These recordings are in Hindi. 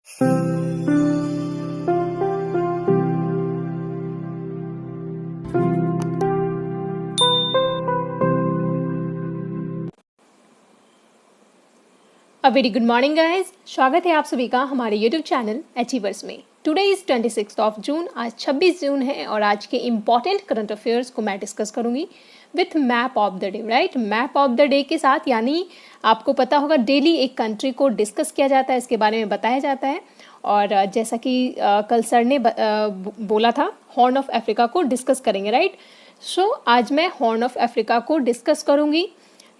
वेरी गुड मॉर्निंग गाइज, स्वागत है आप सभी का हमारे यूट्यूब चैनल अचीवर्स में। टुडे इज 26 जून, आज 26 जून है और आज के इम्पॉर्टेंट करंट अफेयर्स को मैं डिस्कस करूंगी with map of the day. Right, map of the day के साथ, यानी आपको पता होगा डेली एक कंट्री को डिस्कस किया जाता है, इसके बारे में बताया जाता है। और जैसा कि कल सर ने बोला था, हॉर्न ऑफ अफ्रीका को डिस्कस करेंगे। राइट, सो आज मैं हॉर्न ऑफ अफ्रीका को डिस्कस करूंगी।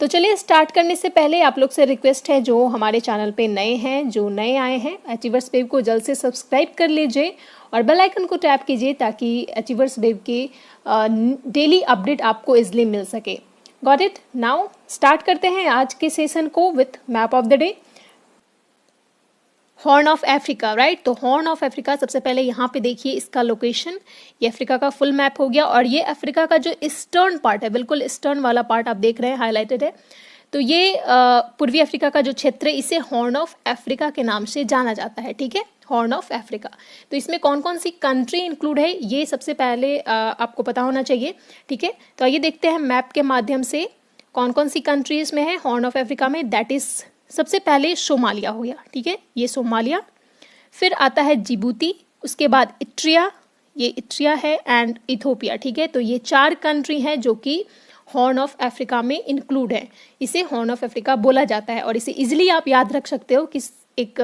तो चलिए, स्टार्ट करने से पहले आप लोग से रिक्वेस्ट है, जो हमारे चैनल पे नए हैं, जो नए आए हैं, अचीवर्स वेब को जल्द से सब्सक्राइब कर लीजिए और बेल आइकन को टैप कीजिए ताकि अचीवर्स वेब की डेली अपडेट आपको इजीली मिल सके। Got it? नाउ स्टार्ट करते हैं आज के सेशन को with map of the day, horn of Africa. Right, तो हॉर्न ऑफ अफ्रीका, सबसे पहले यहाँ पे देखिए इसका लोकेशन, ये अफ्रीका का फुल मैप हो गया। और ये अफ्रीका का जो ईस्टर्न पार्ट है, बिल्कुल ईस्टर्न वाला पार्ट आप देख रहे हैं, हाईलाइटेड है। तो ये पूर्वी अफ्रीका का जो क्षेत्र है, इसे हॉर्न ऑफ अफ्रीका के नाम से जाना जाता है। ठीक है, हॉर्न ऑफ अफ्रीका। तो इसमें कौन कौन सी कंट्री इंक्लूड है, ये सबसे पहले आपको पता होना चाहिए। ठीक है, तो आइए देखते हैं मैप के माध्यम से कौन कौन सी कंट्रीज में है हॉर्न ऑफ अफ्रीका में। दैट इज, सबसे पहले सोमालिया हो गया। ठीक है, ये सोमालिया। फिर आता है जिबूती, उसके बाद इट्रिया, ये इट्रिया है, एंड इथोपिया। ठीक है, तो ये 4 कंट्री हैं जो कि हॉर्न ऑफ अफ्रीका में इंक्लूड है। इसे हॉर्न ऑफ अफ्रीका बोला जाता है और इसे इजिली आप याद रख सकते हो कि एक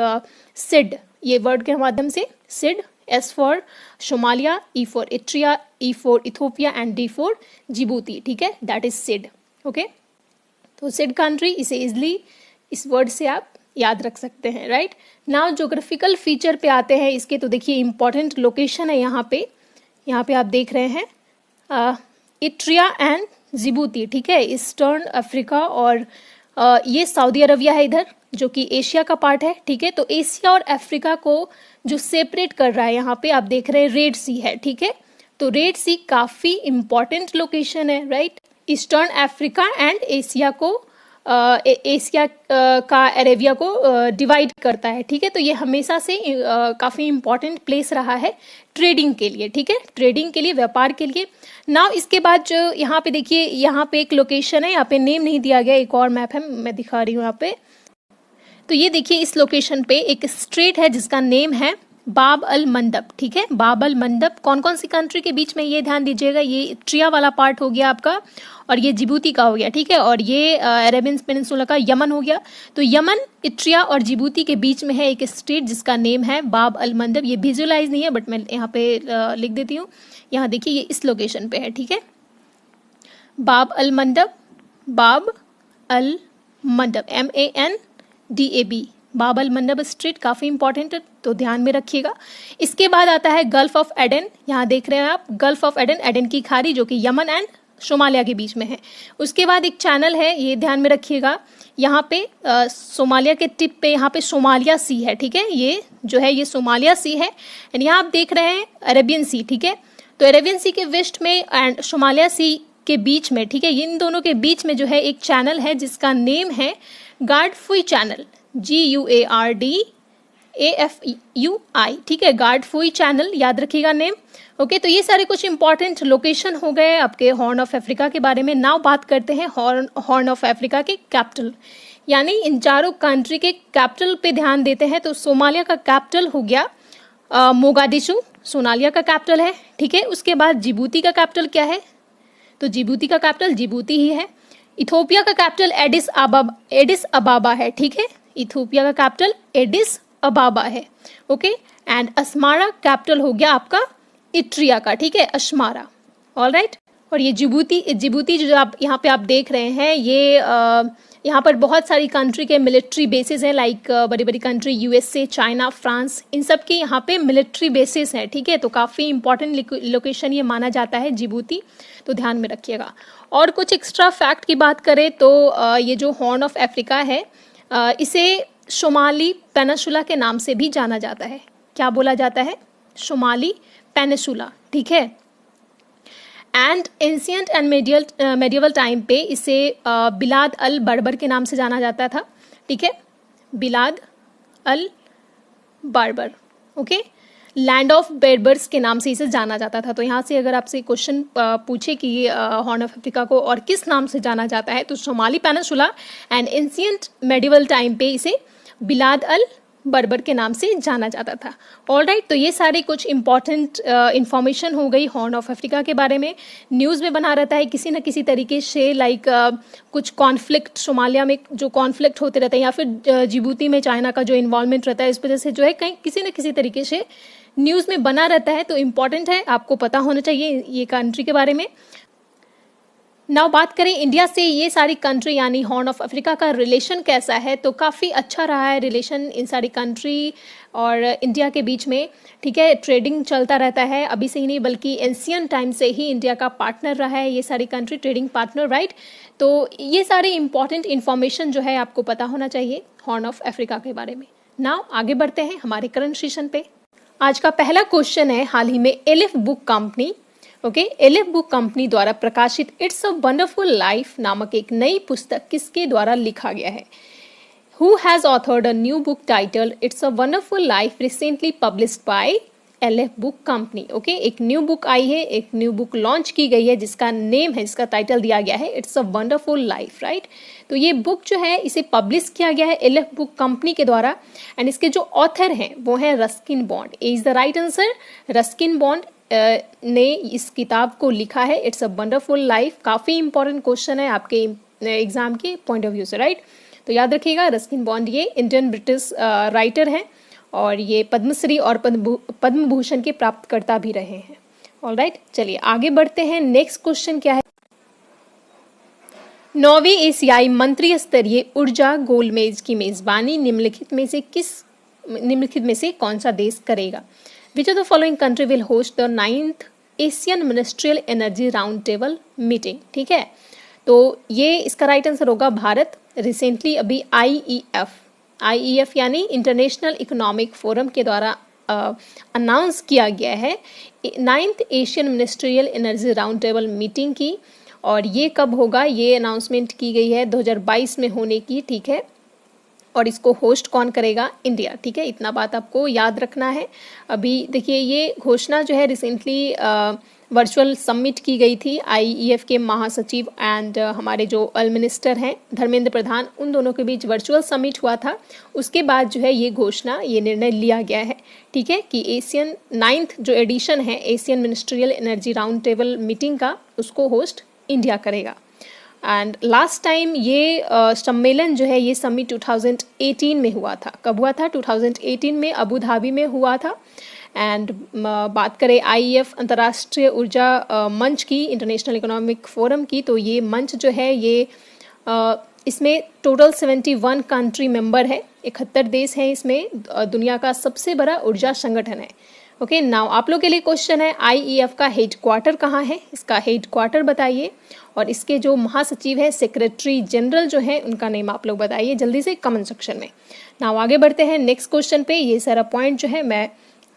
सिड, ये वर्ड के माध्यम से, SEED, S for Somalia, E for Eritrea, E for Ethiopia and D for Djibouti. ठीक है, दैट इज सिड। ओके, तो सिड कंट्री, इसे इजिली इस वर्ड से आप याद रख सकते हैं। राइट, नाउ ज्योग्राफिकल फीचर पे आते हैं इसके। तो देखिए इंपॉर्टेंट लोकेशन है यहाँ पे आप देख रहे हैं इट्रिया एंड जिबूती। ठीक है, ईस्टर्न अफ्रीका, और ये सऊदी अरबिया है इधर, जो कि एशिया का पार्ट है। ठीक है, तो एशिया और अफ्रीका को जो सेपरेट कर रहा है, यहाँ पे आप देख रहे हैं रेड सी है। ठीक है, तो रेड सी काफी इंपॉर्टेंट लोकेशन है। Right, eastern Africa and Asia को एशिया का अरेबिया को डिवाइड करता है। ठीक है, तो ये हमेशा से काफ़ी इम्पॉर्टेंट प्लेस रहा है ट्रेडिंग के लिए। ठीक है, ट्रेडिंग के लिए, व्यापार के लिए। नाउ इसके बाद जो यहाँ पे देखिए, यहाँ पे एक लोकेशन है, यहाँ पे नेम नहीं दिया गया, एक और मैप है, मैं दिखा रही हूँ यहाँ पे। तो ये देखिए इस लोकेशन पे एक स्ट्रेट है जिसका नेम है बाब अल मंदब। ठीक है, बाब अल मंदब कौन कौन सी कंट्री के बीच में, ये ध्यान दीजिएगा, ये ट्रिया वाला पार्ट हो गया आपका, और ये जिबूती का हो गया। ठीक है, और ये अरेबियन पेनिनसुला का यमन हो गया। तो यमन, इट्रिया और जिबूती के बीच में है एक स्टेट जिसका नेम है बाब अल मंदब। ये विजुअलाइज नहीं है बट मैं यहाँ पे लिख देती हूँ। यहाँ देखिए, ये इस लोकेशन पे है। ठीक है, बाब अल मंदब, बाब अल मंदब, MANDAB, बाब अल मंदब स्ट्रेट, काफ़ी इंपॉर्टेंट है, तो ध्यान में रखिएगा। इसके बाद आता है गल्फ ऑफ एडन, यहाँ देख रहे हैं आप, गल्फ ऑफ एडन, एडन की खाड़ी, जो कि यमन एंड सोमालिया के बीच में है। उसके बाद एक चैनल है, ये ध्यान में रखिएगा, यहाँ पे सोमालिया के टिप पे यहाँ पे सोमालिया सी है। ठीक है, ये जो है ये सोमालिया सी है, एंड यहाँ आप देख रहे हैं अरेबियन सी। ठीक है, तो अरेबियन सी के वेस्ट में एंड सोमालिया सी के बीच में, ठीक है, इन दोनों के बीच में जो है एक चैनल है जिसका नेम है गार्डफुई चैनल, GUARDAFUI। ठीक है, गार्डफुई चैनल, याद रखिएगा नेम। ओके, तो ये सारे कुछ इंपॉर्टेंट लोकेशन हो गए आपके हॉर्न ऑफ अफ्रीका के बारे में। नाउ बात करते हैं हॉर्न ऑफ अफ्रीका के कैपिटल, यानी इन चारों कंट्री के कैपिटल पे ध्यान देते हैं। तो सोमालिया का कैपिटल हो गया मोगादिशु, सोमालिया का कैपिटल है। ठीक है, उसके बाद जिबूती का कैपिटल क्या है, तो जिबूती का कैपिटल जिबूती ही है। इथोपिया का कैपिटल एडिस अबाबा है। ठीक है, इथोपिया का कैपिटल एडिस अबाबा है। ओके, एंड अस्मारा कैपिटल हो गया आपका इट्रिया का। ठीक है, अस्मारा। ऑल राइट, और ये जिबूती जो आप यहाँ पे आप देख रहे हैं, ये यहाँ पर बहुत सारी कंट्री के मिलिट्री बेसिस हैं, लाइक बड़ी बड़ी कंट्री USA, चाइना, फ्रांस, इन सब के यहाँ पे मिलिट्री बेसिस हैं। ठीक है, तो काफ़ी इंपॉर्टेंट लोकेशन ये माना जाता है जिबूती, तो ध्यान में रखिएगा। और कुछ एक्स्ट्रा फैक्ट की बात करें तो ये जो हॉर्न ऑफ अफ्रीका है, इसे सोमाली पेनिनसुला के नाम से भी जाना जाता है। क्या बोला जाता है? Somali peninsula. ठीक है, and ancient and medieval time पे इसे बिलाद अल बर्बर के नाम से जाना जाता था। ठीक है, बिलाद अल बार्बर। ओके, लैंड ऑफ बेर्बर्स के नाम से इसे जाना जाता था। तो यहाँ से अगर आपसे क्वेश्चन पूछे कि हॉर्न ऑफ अफ्रीका को और किस नाम से जाना जाता है, तो Somali peninsula and ancient medieval time पे इसे बिलाद अल बर्बर के नाम से जाना जाता था। ऑलराइट, तो ये सारे कुछ इंपॉर्टेंट इंफॉर्मेशन हो गई हॉर्न ऑफ अफ्रीका के बारे में। न्यूज़ में बना रहता है किसी न किसी तरीके से, लाइक कुछ कॉन्फ्लिक्ट, सोमालिया में जो कॉन्फ्लिक्ट होते रहते हैं, या फिर जिबूती में चाइना का जो इन्वॉल्वमेंट रहता है, इस वजह से जो है कहीं किसी न किसी तरीके से न्यूज़ में बना रहता है। तो इम्पॉर्टेंट है, आपको पता होना चाहिए ये कंट्री के बारे में। नाउ बात करें इंडिया से, ये सारी कंट्री यानी हॉर्न ऑफ अफ्रीका का रिलेशन कैसा है, तो काफ़ी अच्छा रहा है रिलेशन इन सारी कंट्री और इंडिया के बीच में। ठीक है, ट्रेडिंग चलता रहता है, अभी से ही नहीं बल्कि एंशियंट टाइम से ही इंडिया का पार्टनर रहा है ये सारी कंट्री, ट्रेडिंग पार्टनर, राइट। तो ये सारे इंपॉर्टेंट इन्फॉर्मेशन जो है आपको पता होना चाहिए हॉर्न ऑफ अफ्रीका के बारे में। नाउ आगे बढ़ते हैं हमारे करंट सेशन पे। आज का पहला क्वेश्चन है, हाल ही में elif book company elif book company द्वारा प्रकाशित इट्स अ वंडरफुल लाइफ नामक एक नई पुस्तक किसके द्वारा लिखा गया है? Who has authored a new book title it's a wonderful life recently published by elif book company. Okay, एक न्यू बुक आई है, एक न्यू बुक लॉन्च की गई है जिसका नेम है, जिसका टाइटल दिया गया है it's a wonderful life, right. तो ये बुक जो है इसे पब्लिश किया गया है एलिफ बुक कंपनी के द्वारा, एंड इसके जो ऑथर हैं वो हैं Ruskin bond. Is the right answer, Ruskin bond ने इस किताब को लिखा है इट्स अ वंडरफुल लाइफ। काफ़ी इंपॉर्टेंट क्वेश्चन है आपके एग्जाम के पॉइंट ऑफ व्यू से, राइट। तो याद रखिएगा, रस्किन बॉन्ड ये इंडियन ब्रिटिश राइटर हैं और ये पद्मश्री और पद्म भूषण के प्राप्तकर्ता भी रहे हैं। ऑलराइट, चलिए आगे बढ़ते हैं। नेक्स्ट क्वेश्चन क्या है? 9वीं एशियाई मंत्री स्तरीय ऊर्जा गोलमेज की मेजबानी निम्नलिखित में से कौन सा देश करेगा? Which of the following country will host the 9th Asian ministerial energy round table meeting? ठीक है, तो ये इसका राइट आंसर होगा भारत। रिसेंटली अभी आईईएफ यानी इंटरनेशनल इकोनॉमिक फोरम के द्वारा अनाउंस किया गया है 9th Asian ministerial energy round table meeting की, और ये कब होगा, ये अनाउंसमेंट की गई है 2022 में होने की। ठीक है, और इसको होस्ट कौन करेगा? इंडिया। ठीक है, इतना बात आपको याद रखना है। अभी देखिए, ये घोषणा जो है रिसेंटली वर्चुअल समिट की गई थी आईईएफ के महासचिव एंड हमारे जो ऑयल मिनिस्टर हैं धर्मेंद्र प्रधान, उन दोनों के बीच वर्चुअल समिट हुआ था। उसके बाद जो है ये घोषणा, ये निर्णय लिया गया है, ठीक है, कि एशियन 9th जो एडिशन है Asian ministerial energy round table meeting का, उसको होस्ट इंडिया करेगा। एंड लास्ट टाइम ये सम्मेलन जो है, ये समिट 2018 में हुआ था। कब हुआ था? 2018 में अबू धाबी में हुआ था। एंड बात करें आईईएफ अंतर्राष्ट्रीय ऊर्जा मंच की, इंटरनेशनल इकोनॉमिक फोरम की, तो ये मंच जो है ये इसमें टोटल 71 कंट्री मेंबर है, 71 देश हैं इसमें। दुनिया का सबसे बड़ा ऊर्जा संगठन है। ओके, नाउ आप लोग के लिए क्वेश्चन है, आईईएफ का हेड क्वार्टर कहाँ है? इसका हेड क्वार्टर बताइए, और इसके जो महासचिव है, सेक्रेटरी जनरल जो है, उनका नेम आप लोग बताइए जल्दी से कमेंट सेक्शन में। नाउ आगे बढ़ते हैं नेक्स्ट क्वेश्चन पे। ये सारा पॉइंट जो है मैं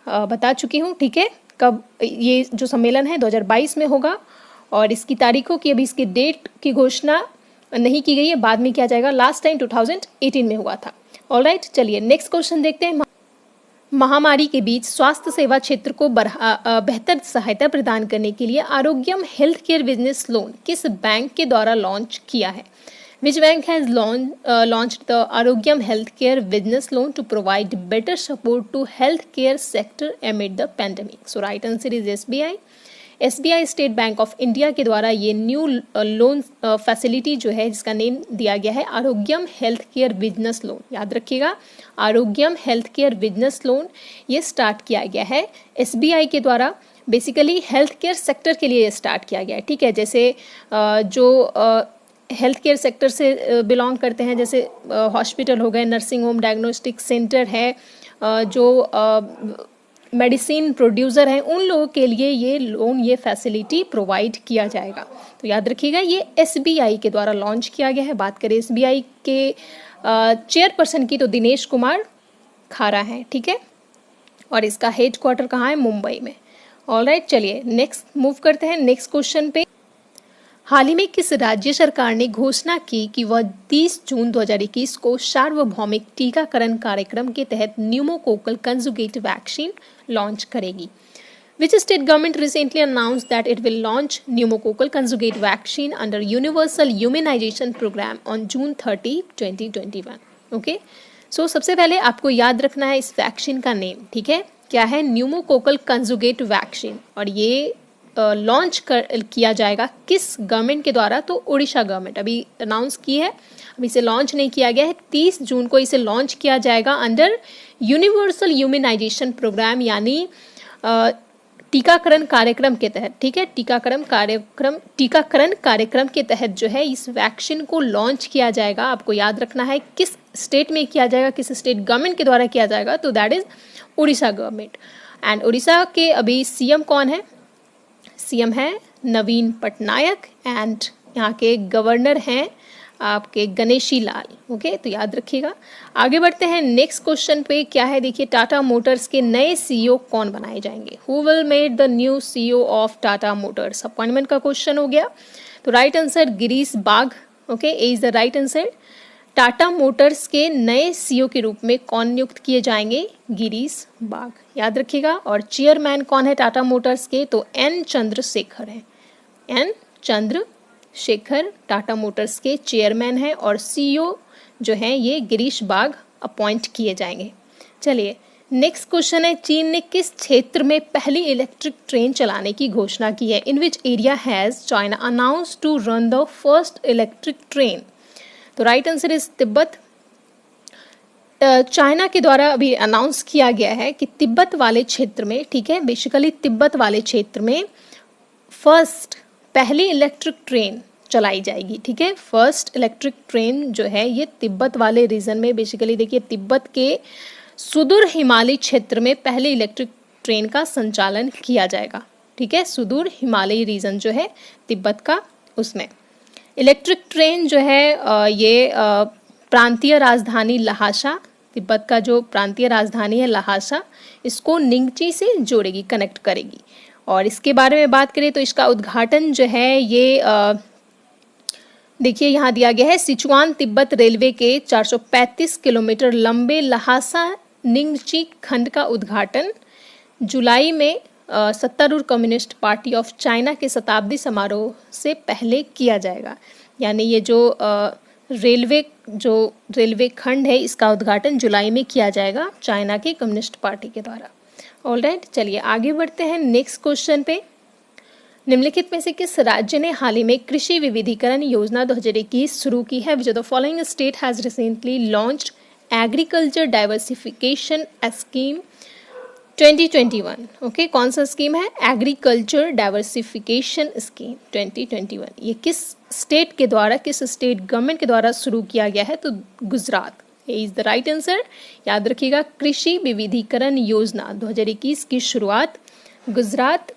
बता चुकी हूँ, ठीक है। कब ये जो सम्मेलन है 2022 में होगा, और इसकी तारीखों की, अभी इसकी डेट की घोषणा नहीं की गई है, बाद में किया जाएगा। लास्ट टाइम 2018 में हुआ था। ऑलराइट, चलिए नेक्स्ट क्वेश्चन देखते हैं। महामारी के बीच स्वास्थ्य सेवा क्षेत्र को बेहतर सहायता प्रदान करने के लिए आरोग्यम हेल्थ केयर बिजनेस लोन किस बैंक के द्वारा लॉन्च किया है? Which bank has launched the Arogyam Healthcare Business Loan to provide better support to healthcare sector amid the pandemic? So right answer is SBI. SBI state bank of India के द्वारा ये न्यू लोन फैसिलिटी जो है, जिसका नेम दिया गया है आरोग्यम हेल्थ केयर बिजनेस लोन। याद रखिएगा, आरोग्यम हेल्थ केयर बिजनेस लोन ये स्टार्ट किया गया है SBI के द्वारा। बेसिकली हेल्थ केयर सेक्टर के लिए स्टार्ट किया गया है, ठीक है। जैसे जो हेल्थ केयर सेक्टर से बिलोंग करते हैं, जैसे हॉस्पिटल हो गए, नर्सिंग होम, डायग्नोस्टिक सेंटर है, जो मेडिसिन प्रोड्यूसर हैं, उन लोगों के लिए ये लोन, ये फैसिलिटी प्रोवाइड किया जाएगा। तो याद रखिएगा, ये SBI के द्वारा लॉन्च किया गया है। बात करें SBI के चेयरपर्सन की, तो दिनेश कुमार खारा हैं, ठीक है, और इसका हेड क्वार्टर कहाँ है? मुंबई में। ऑलराइट, चलिए नेक्स्ट मूव करते हैं नेक्स्ट क्वेश्चन पे। हाल ही में किस राज्य सरकार ने घोषणा की कि वह 30 जून 2021 को सार्वभौमिक टीकाकरण कार्यक्रम के तहत न्यूमोकोकल कंजुगेट वैक्सीन लॉन्च करेगी? Which state government recently announced that it will launch pneumococcal conjugate vaccine under Universal Immunization Program on June 30, 2021? Okay, सो सबसे पहले आपको याद रखना है इस वैक्सीन का नेम, ठीक है, क्या है? न्यूमोकोकल कंजुगेट वैक्सीन, और ये लॉन्च किया जाएगा किस गवर्नमेंट के द्वारा? तो उड़ीसा गवर्नमेंट अभी अनाउंस की है, अभी इसे लॉन्च नहीं किया गया है। 30 जून को इसे लॉन्च किया जाएगा अंडर यूनिवर्सल इम्यूनाइजेशन प्रोग्राम, यानी टीकाकरण कार्यक्रम के तहत, ठीक है, टीकाकरण कार्यक्रम के तहत जो है इस वैक्सीन को लॉन्च किया जाएगा। आपको याद रखना है किस स्टेट में किया जाएगा, किस स्टेट गवर्नमेंट के द्वारा किया जाएगा, तो that is Orissa government. And Orissa के अभी सीएम कौन है? सीएम है नवीन पटनायक, एंड यहाँ के गवर्नर हैं आपके गणेशी लाल। ओके, तो याद रखिएगा। आगे बढ़ते हैं नेक्स्ट क्वेश्चन पे, क्या है देखिए, टाटा मोटर्स के नए सीईओ कौन बनाए जाएंगे? Who will made the new CEO of Tata Motors? Appointment का क्वेश्चन हो गया, तो right answer Girish Bagh. Okay, A is the right answer. Tata Motors के नए सीईओ के रूप में कौन नियुक्त किए जाएंगे? गिरीश बाग, याद रखिएगा। और चेयरमैन कौन है टाटा मोटर्स के? तो एन चंद्रशेखर है। एन चंद्रशेखर टाटा मोटर्स के चेयरमैन हैं, और सीईओ जो हैं ये गिरीश बाग अपॉइंट किए जाएंगे। चलिए नेक्स्ट क्वेश्चन है, चीन ने किस क्षेत्र में पहली इलेक्ट्रिक ट्रेन चलाने की घोषणा की है? In which area has China announced to run the first electric train? तो right answer is Tibet. China के द्वारा अभी अनाउंस किया गया है कि तिब्बत वाले क्षेत्र में, ठीक है, बेसिकली तिब्बत वाले क्षेत्र में फर्स्ट पहली इलेक्ट्रिक ट्रेन चलाई जाएगी, ठीक है। फर्स्ट इलेक्ट्रिक ट्रेन जो है ये तिब्बत वाले रीजन में, बेसिकली देखिए तिब्बत के सुदूर हिमालयी क्षेत्र में पहले इलेक्ट्रिक ट्रेन का संचालन किया जाएगा, ठीक है। सुदूर हिमालयी रीजन जो है तिब्बत का, उसमें इलेक्ट्रिक ट्रेन जो है ये प्रांतीय राजधानी लहासा, तिब्बत का जो प्रांतीय राजधानी है लहासा, इसको निंगची से जोड़ेगी, कनेक्ट करेगी। और इसके बारे में बात करें तो इसका उद्घाटन जो है ये देखिए यहाँ दिया गया है, सिचुआन तिब्बत रेलवे के 435 किलोमीटर लंबे लहासा निंगची खंड का उद्घाटन जुलाई में सत्तारूढ़ कम्युनिस्ट पार्टी ऑफ चाइना के शताब्दी समारोह से पहले किया जाएगा। यानी ये जो रेलवे खंड है इसका उद्घाटन जुलाई में किया जाएगा चाइना की कम्युनिस्ट पार्टी के द्वारा। ऑलराइट, चलिए आगे बढ़ते हैं नेक्स्ट क्वेश्चन पे। निम्नलिखित में से किस राज्य ने हाल ही में कृषि विविधीकरण योजना 2021 शुरू की है? Which of the following state has recently launched agriculture diversification scheme 2021? Okay, कौन सा स्कीम है? Agriculture diversification scheme 2021। ये किस स्टेट के द्वारा, किस स्टेट गवर्नमेंट के द्वारा शुरू किया गया है? तो Gujarat is the right answer. याद रखिएगा, कृषि विविधीकरण योजना 2021 की शुरुआत गुजरात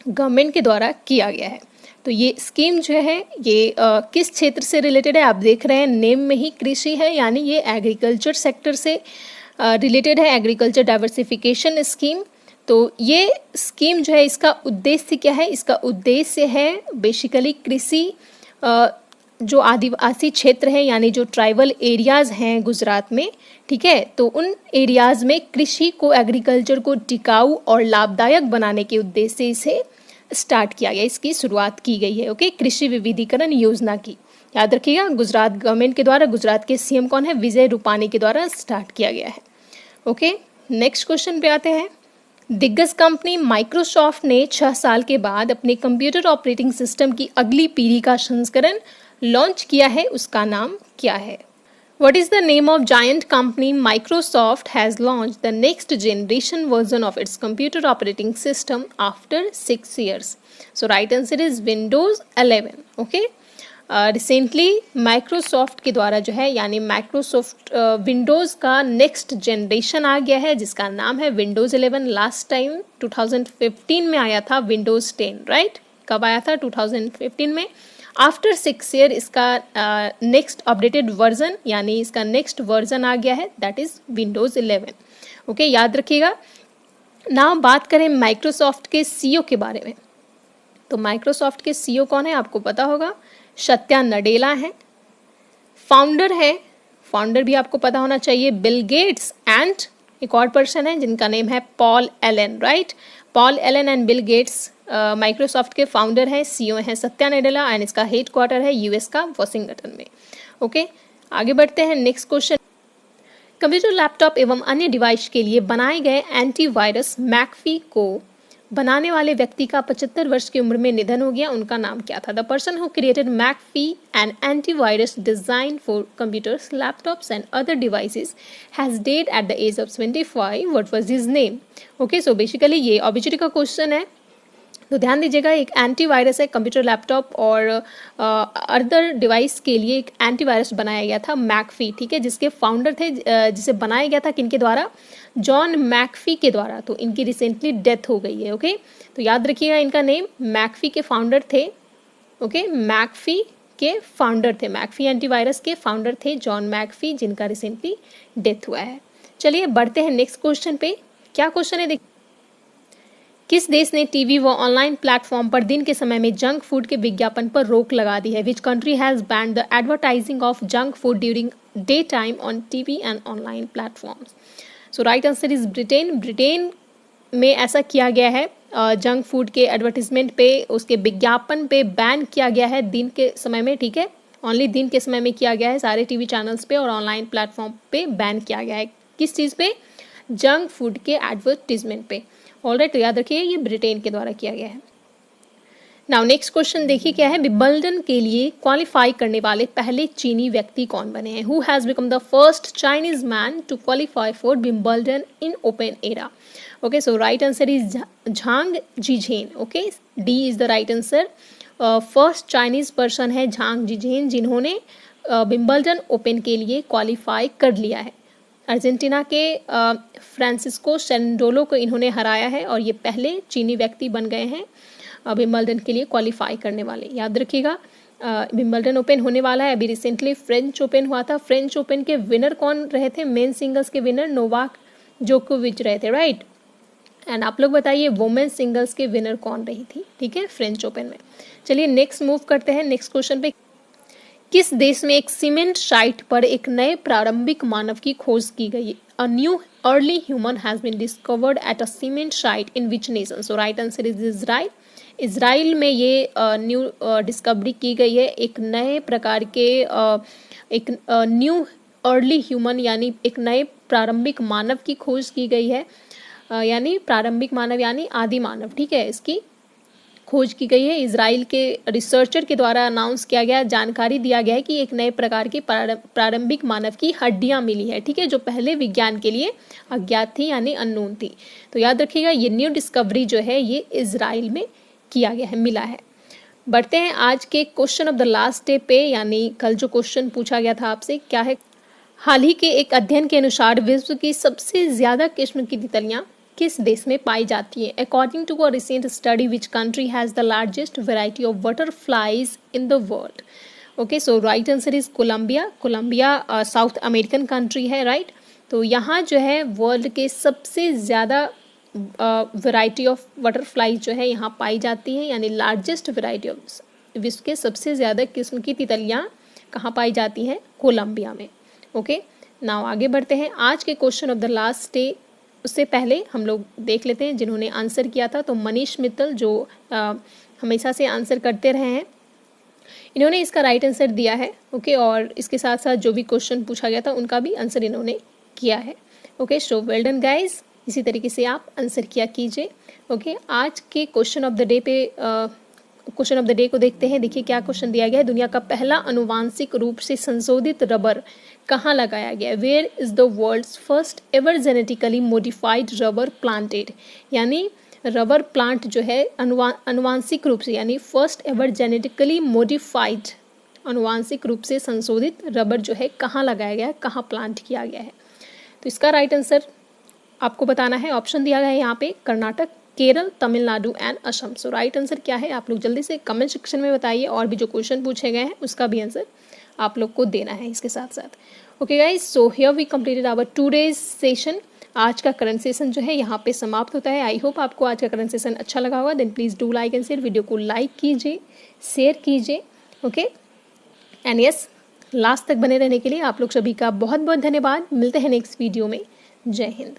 गवर्नमेंट के द्वारा किया गया है। तो ये स्कीम जो है ये किस क्षेत्र से रिलेटेड है? आप देख रहे हैं नेम में ही कृषि है, यानी ये एग्रीकल्चर सेक्टर से रिलेटेड है, एग्रीकल्चर डाइवर्सिफिकेशन स्कीम। तो ये स्कीम जो है इसका उद्देश्य क्या है? इसका उद्देश्य है बेसिकली कृषि जो आदिवासी क्षेत्र है, यानी जो ट्राइबल एरियाज हैं गुजरात में, ठीक है, तो उन एरियाज में कृषि को, एग्रीकल्चर को टिकाऊ और लाभदायक बनाने के उद्देश्य से इसे स्टार्ट किया गया, इसकी शुरुआत की गई है। ओके, कृषि विविधीकरण योजना की, याद रखिएगा, गुजरात गवर्नमेंट के द्वारा, गुजरात के सीएम कौन है? विजय रूपानी के द्वारा स्टार्ट किया गया है। ओके, नेक्स्ट क्वेश्चन पे आते हैं। दिग्गज कंपनी माइक्रोसॉफ्ट ने 6 साल के बाद अपने कंप्यूटर ऑपरेटिंग सिस्टम की अगली पीढ़ी का संस्करण लॉन्च किया है, उसका नाम क्या है? What is the name of giant company Microsoft has launched the next generation version of its computer operating system after 6 years? So right answer is Windows 11. Okay. Recently Microsoft के द्वारा जो है, यानी माइक्रोसॉफ्ट विंडोज़ का नेक्स्ट जनरेशन आ गया है जिसका नाम है विंडोज़ 11। लास्ट टाइम 2015 में आया था विंडोज़ 10, राइट? कब आया था? 2015 में। आफ्टर 6 ईयर इसका नेक्स्ट अपडेटेड वर्जन, यानी इसका नेक्स्ट वर्जन आ गया है, दैट इज़ विंडोज़ 11। ओके, याद रखिएगा। ना बात करें माइक्रोसॉफ्ट के सीईओ के बारे में, तो माइक्रोसॉफ्ट के सीईओ कौन है आपको पता होगा, सत्या नडेला है। फाउंडर भी आपको पता होना चाहिए, बिल गेट्स एंड एक और पर्सन है जिनका नेम है Paul Allen, right. Paul Allen and Bill Gates Microsoft के फाउंडर हैं, सीईओ हैं सत्या नडेला एंड इसका हेडक्वार्टर है यूएस का वाशिंगटन में। ओके, आगे बढ़ते हैं नेक्स्ट क्वेश्चन। कंप्यूटर, लैपटॉप एवं अन्य डिवाइस के लिए बनाए गए एंटीवायरस मैकफी को बनाने वाले व्यक्ति का 75 वर्ष की उम्र में निधन हो गया, उनका नाम क्या था? The person who created McAfee an antivirus design for computers, laptops and other devices has died at the age of 25। What was his name? Okay, so basically ये ऑब्जेक्टिव का क्वेश्चन है, तो ध्यान दीजिएगा। एक एंटीवायरस है कंप्यूटर, लैपटॉप और अदर डिवाइस के लिए एक एंटीवायरस बनाया गया था मैकफी, ठीक है, जिसके फाउंडर थे, जिसे बनाया गया था किनके द्वारा? जॉन मैकफी के द्वारा। तो इनकी रिसेंटली डेथ हो गई है। ओके, तो याद रखिएगा इनका नेम, मैकफी के फाउंडर थे। ओके, मैकफी के फाउंडर थे, मैकफी एंटीवायरस के फाउंडर थे जॉन मैकफी, जिनका रिसेंटली डेथ हुआ है। चलिए बढ़ते हैं नेक्स्ट क्वेश्चन पे। क्या क्वेश्चन है देखिए, किस देश ने टीवी व ऑनलाइन प्लेटफॉर्म पर दिन के समय में जंक फूड के विज्ञापन पर रोक लगा दी है? विच country has banned the advertising of junk food during day time on TV and online platforms? So right answer is Britain. Britain में ऐसा किया गया है, जंक फूड के एडवर्टीजमेंट पे, उसके विज्ञापन पे बैन किया गया है दिन के समय में, ठीक है, ओनली दिन के समय में किया गया है। सारे टीवी चैनल्स पे और ऑनलाइन प्लेटफॉर्म पे बैन किया गया है। किस चीज़ पे? जंक फूड के एडवर्टीजमेंट पे। ऑलराइट, तो याद रखिए ये ब्रिटेन के द्वारा किया गया है। नाउ नेक्स्ट क्वेश्चन देखिए क्या है, विंबलडन के लिए क्वालिफाई करने वाले पहले चीनी व्यक्ति कौन बने हैं? Who has become the first Chinese man to qualify for Wimbledon in open era? Okay, so right answer is Zhang Zhizhen. Okay, D is the right answer. First Chinese person है झांग जीझेन, जिन्होंने विंबलडन ओपन के लिए क्वालिफाई कर लिया है। अर्जेंटीना के फ्रांसिस्को सेंडोलो को इन्होंने हराया है और ये पहले चीनी व्यक्ति बन गए हैं विंबलडन के लिए क्वालिफाई करने वाले। याद रखिएगा विंबलडन ओपन होने वाला है। अभी रिसेंटली फ्रेंच ओपन हुआ था। फ्रेंच ओपन के विनर कौन रहे थे? मेन सिंगल्स के विनर नोवाक जोकोविच रहे थे, राइट। एंड आप लोग बताइए वुमेन सिंगल्स के विनर कौन रही थी, ठीक है, फ्रेंच ओपन में। चलिए नेक्स्ट मूव करते हैं नेक्स्ट क्वेश्चन पे। किस देश में एक सीमेंट साइट पर एक नए प्रारंभिक मानव की खोज की गई? A new early human has been discovered at a cement site in which nation? So right answer is Israel. Israel में ये न्यू डिस्कवरी की गई है, एक नए प्रकार के एक न्यू अर्ली ह्यूमन यानी एक नए प्रारंभिक मानव की खोज की गई है, यानी प्रारंभिक मानव यानी आदि मानव, ठीक है, इसकी खोज की गई है। इजराइल के रिसर्चर के द्वारा अनाउंस किया गया, जानकारी दिया गया है कि एक नए प्रकार के प्रारंभिक मानव की हड्डियां मिली है, ठीक है, जो पहले विज्ञान के लिए अज्ञात थी यानी अननोन थी। तो याद रखिएगा ये न्यू डिस्कवरी जो है ये इजराइल में किया गया है, मिला है। बढ़ते हैं आज के question of the last day पे, यानी कल जो क्वेश्चन पूछा गया था आपसे, क्या है? हाल ही के एक अध्ययन के अनुसार विश्व की सबसे ज्यादा किस्म की तितलियां किस देश में पाई जाती है? According to a recent study which country has the largest variety of butterflies in the world? Okay, so right answer is Colombia. Colombia South American country है, राइट। तो यहाँ जो है वर्ल्ड के सबसे ज़्यादा वेराइटी ऑफ बटरफ्लाइज जो है यहाँ पाई जाती है, यानी लार्जेस्ट वेराइटी ऑफ, विश्व के सबसे ज़्यादा किस्म की तितलियाँ कहाँ पाई जाती हैं? कोलंबिया में। ओके, नाउ आगे बढ़ते हैं आज के question of the last day. उससे पहले हम लोग देख लेते हैं जिन्होंने आंसर किया था। तो मनीष मित्तल जो हमेशा से आंसर करते रहे हैं, इन्होंने इसका राइट आंसर दिया है। ओके, और इसके साथ साथ जो भी क्वेश्चन पूछा गया था उनका भी आंसर इन्होंने किया है। Okay, so well done guys, इसी तरीके से आप आंसर किया कीजिए। ओके, आज के क्वेश्चन ऑफ द डे पे क्वेश्चन ऑफ द डे को देखते हैं। देखिए क्या क्वेश्चन दिया गया है, दुनिया का पहला अनुवांशिक रूप से संशोधित रबर कहाँ लगाया गया? Where is the world's first ever genetically modified rubber planted? यानी रबर प्लांट जो है अनुवांशिक रूप से यानी फर्स्ट एवर जेनेटिकली मॉडिफाइड अनुवांशिक रूप से संशोधित रबर जो है कहाँ लगाया गया है, कहाँ प्लांट किया गया है? तो इसका राइट आंसर आपको बताना है। ऑप्शन दिया गया है यहाँ पे Karnataka, Kerala, Tamil Nadu and Assam. So right answer क्या है आप लोग जल्दी से कमेंट सेक्शन में बताइए, और भी जो क्वेश्चन पूछे गए हैं उसका भी आंसर आप लोग को देना है इसके साथ साथ। Okay guys, so here we completed our today's session. आज का करंट सेशन जो है यहाँ पे समाप्त होता है। आई होप आपको आज का करंट सेशन अच्छा लगा होगा। Then please do like and share, video को लाइक कीजिए, शेयर कीजिए, ओके। एंड यस, लास्ट तक बने रहने के लिए आप लोग सभी का बहुत बहुत धन्यवाद। मिलते हैं नेक्स्ट वीडियो में। जय हिंद।